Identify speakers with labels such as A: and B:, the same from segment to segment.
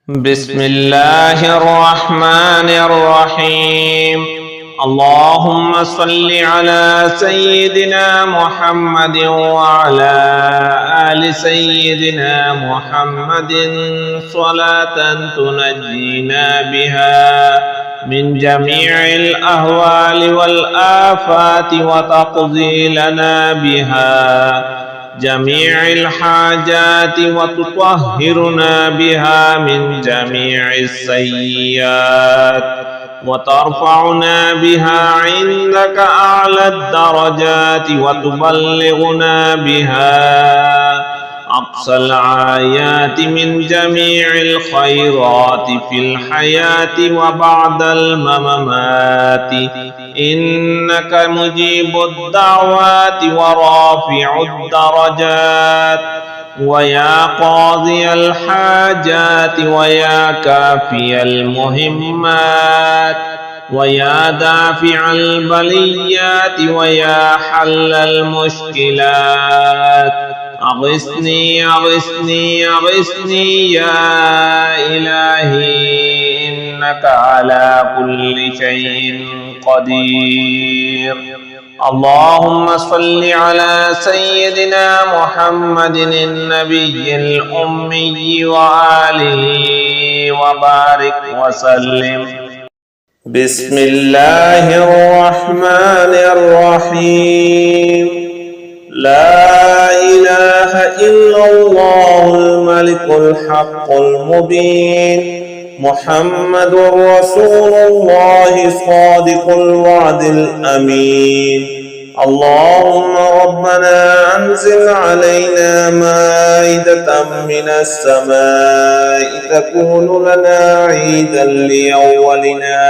A: بسم الله الرحمن الرحيم. اللهم صل على سيدنا محمد وعلى آل سيدنا محمد صلاة تنجينا بها من جميع الأهوال والآفات وتقضي لنا بها جميع الحاجات وتطهرنا بها من جميع السيئات وترفعنا بها عندك أعلى الدرجات وتبلغنا بها أقصى الآيات من جميع الخيرات في الحياة وبعد الممات، إنك مجيب الدعوات ورافع الدرجات ويا قاضي الحاجات ويا كافي المهمات ويا دافع البليات ويا حل المشكلات. أغثني أغثني أغثني يا إلهي إنك على كل شيء قدير. اللهم صل على سيدنا محمد النبي الأمي وآله وبارك وسلم. بسم الله الرحمن الرحيم. لا إله إلا الله الملك الحق المبين، محمد رسول الله صادق الوعد الأمين. اللهم ربنا أنزل علينا مائدة من السماء تكون لنا عيدا لأولنا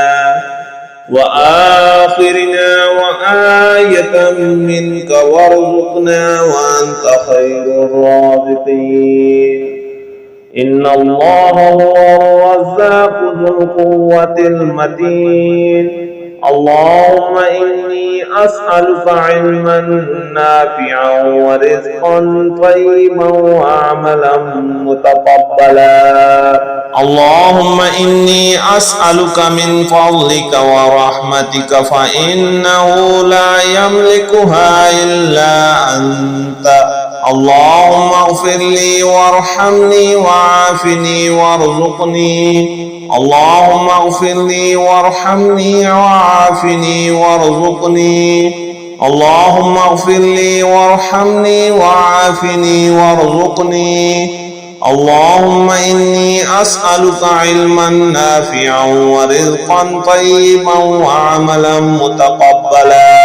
A: وآخرنا وآية منك وارزقنا وأنت خير الرازقين. إن الله هو الرزاق ذو القوة المتين. اللهم إني أسألك علما نافعا ورزقا طيبا وعملا متقبلا. اللهم إني أسألك من فضلك ورحمتك فإنه لا يملكها إلا أنت. اللهم اغفر لي وارحمني وعافني وارزقني. اللهم اغفر لي وارحمني وعافني وارزقني. اللهم اغفر لي وارحمني وعافني وارزقني. اللهم إني أسألك علما نافعا ورزقا طيبا وعملا متقبلا.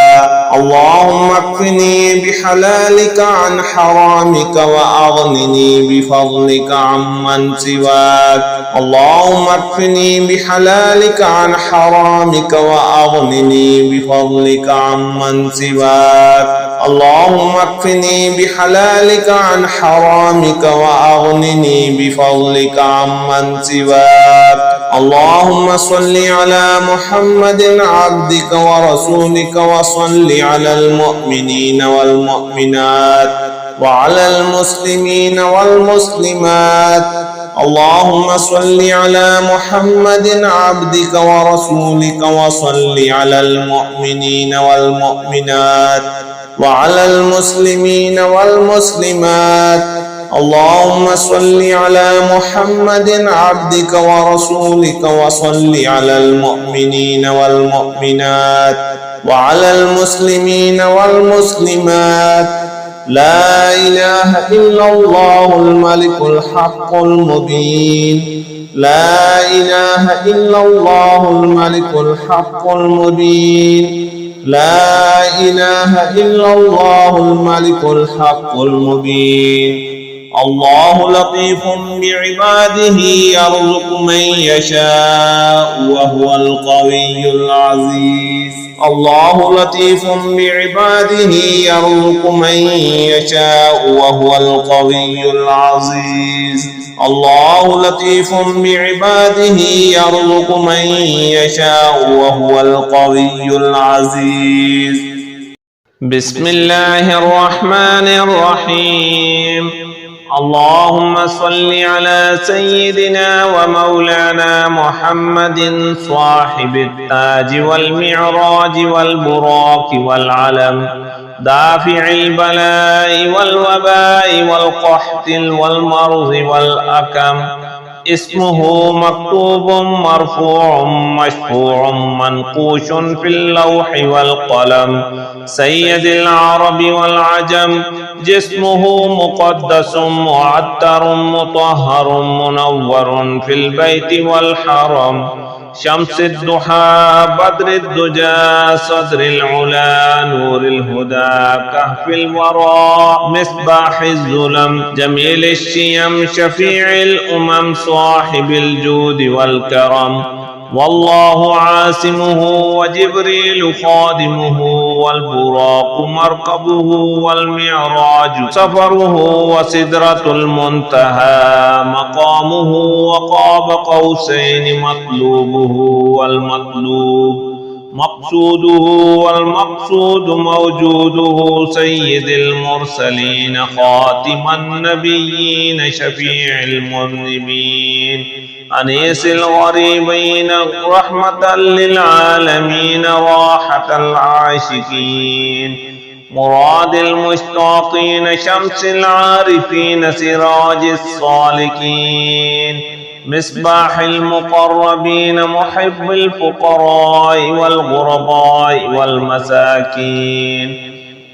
A: اللهم اكفني بحلالك عن حرامك وأغنني بفضلك عمن سواك. اللهم اكفني بحلالك عن حرامك وأغنني بفضلك عمن سواك. اللهم اكفني بحلالك عن حرامك وأغنني بفضلك عمن سواك. اللهم صل على محمد عبدك ورسولك وصل على المؤمنين والمؤمنات وعلى المسلمين والمسلمات. اللهم صل على محمد عبدك ورسولك وصل على المؤمنين والمؤمنات وعلى المسلمين والمسلمات. اللهم صل على محمد عبدك ورسولك وصل على المؤمنين والمؤمنات وعلى المسلمين والمسلمات. لا إله إلا الله الملك الحق المبين. لا إله إلا الله الملك الحق المبين. لا إله إلا الله الملك الحق المبين. الله لطيف بعباده يرزق من يشاء وهو القوي العزيز. الله لطيف بعباده يرزق من يشاء وهو القوي العزيز. الله لطيف بعباده يرزق من يشاء وهو القوي العزيز. بسم الله الرحمن الرحيم. اللهم صل على سيدنا ومولانا محمد صاحب التاج والمعراج والبراق والعلم دافع البلاء والوباء والقحط والمرض والأكم اسمه مكتوب مرفوع مشفوع منقوش في اللوح والقلم سيد العرب والعجم جسمه مقدس معطر مطهر منور في البيت والحرم شمس الضحى بدر الدجى صدر العلا نور الهدى كهف الورى مصباح الظلم جميل الشيم شفيع الأمم صاحب الجود والكرم والله عاصمه وجبريل خادمه والبراق مركبه والمعراج سفره وسدرة المنتهى مقامه وقاب قوسين مطلوبه والمطلوب مقصوده والمقصود موجوده سيد المرسلين خاتم النبيين شفيع المذنبين أنيس الغريبين رحمة للعالمين راحة العاشقين مراد المشتاقين شمس العارفين سراج الصالكين مصباح المقربين محب الفقراء والغرباء والمساكين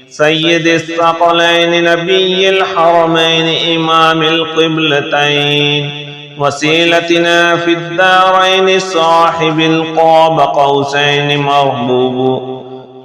A: سيد الثقلين نبي الحرمين إمام القبلتين وسيلتنا في الدارين صاحب القاب قوسين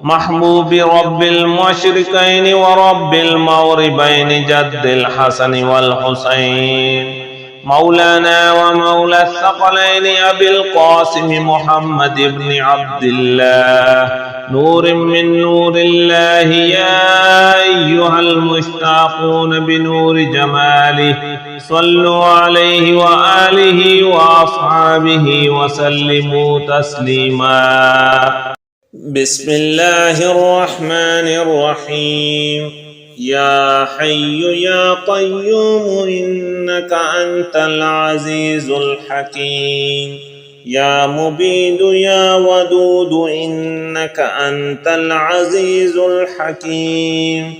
A: محبوب رب المشرقين ورب المغربين جد الحسن والحسين مولانا ومولى الثقلين أبي القاسم محمد بن عبد الله نور من نور الله يا أيها المشتاقون بنور جماله صلوا عليه وآله وأصحابه وسلموا تسليما بسم الله الرحمن الرحيم يا حي يا قيوم إنك أنت العزيز الحكيم يا مبيد يا ودود إنك أنت العزيز الحكيم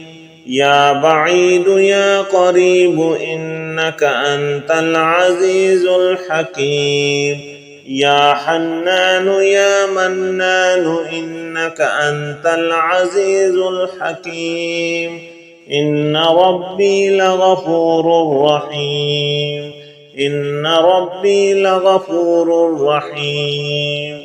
A: يا بعيد يا قريب إنك أنت العزيز الحكيم يا حنان يا منان إنك أنت العزيز الحكيم إن ربي لغفور رحيم إن ربي لغفور رحيم